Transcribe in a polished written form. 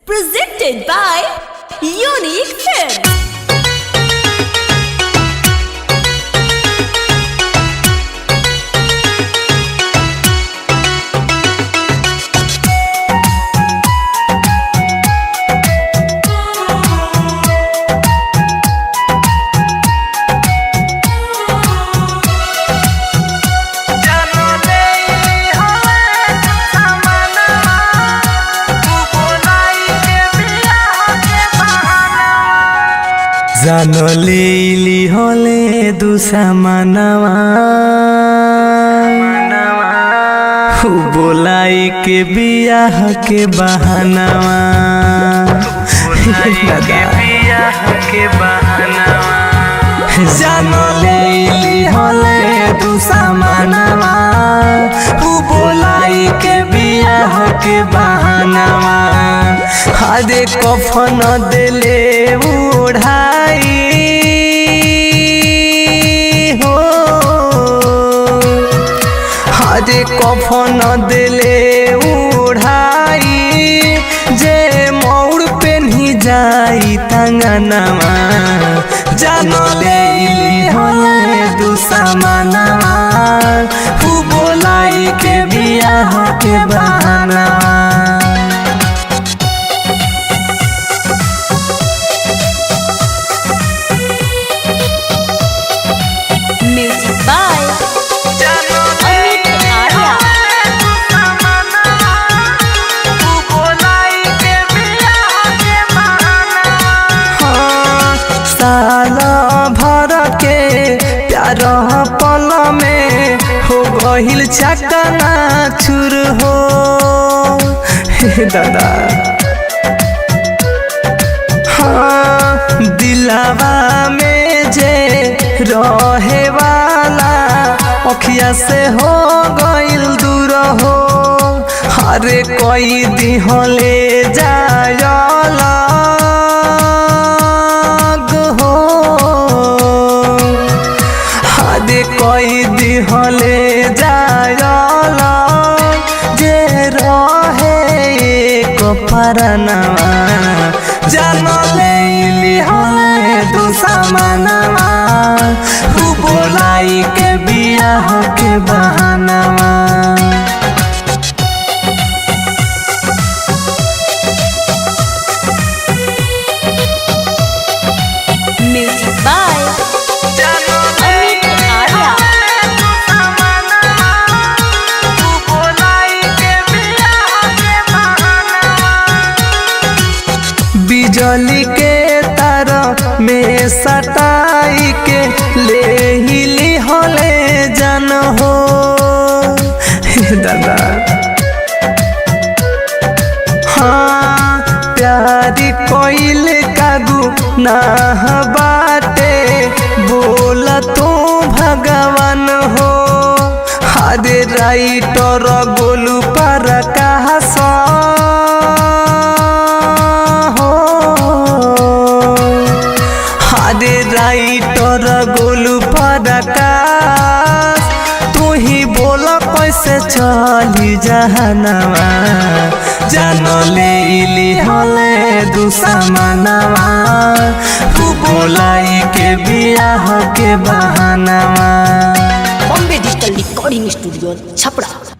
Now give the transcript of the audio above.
Presented by Unique Films. जानो लेली होले दूसरा मनवा बोलाई के बियाह के बहानवा जानो लेली होले दूसरा मनवा बोलाई के बियाह के बहानवा हरे कफन दिले उड़ाई हो हरे कफन दिले उड़ाई जे मोड़ पेन्ही जाई तंगनवा जानो लेली होले दुश्मनवा बोलाई के बियाह के बहाना Music by Amit Arya. साल भर के प्यार पल में हो गहिल चकना चुर हो हे दादा हाँ दिलावा में जे रहे वाला अखिया से हो गइल दूर हो हरे कोई दिहले जायल हो हरे कोई दिहले जायल जे रहे एक परनवा जानो लेली होले दुश्मनवा बोलाई के बियाह के बहानवा Music by Amit Arya. बिजली के तार में सटाई के ले हिली होले जन हो हे दादा हाँ प्यारी कोइल कागू ना बाटे बोल तू भगवान हो हरे राइटर गोलू पर कहा हरे राइटर गोलू पड़कास तू ही बोल कैसे चली जहनवा जानो लेली होले दुश्मनवा बोलाई के बियाह के बहानवा Bombay Digital Recording Studio, Chapra.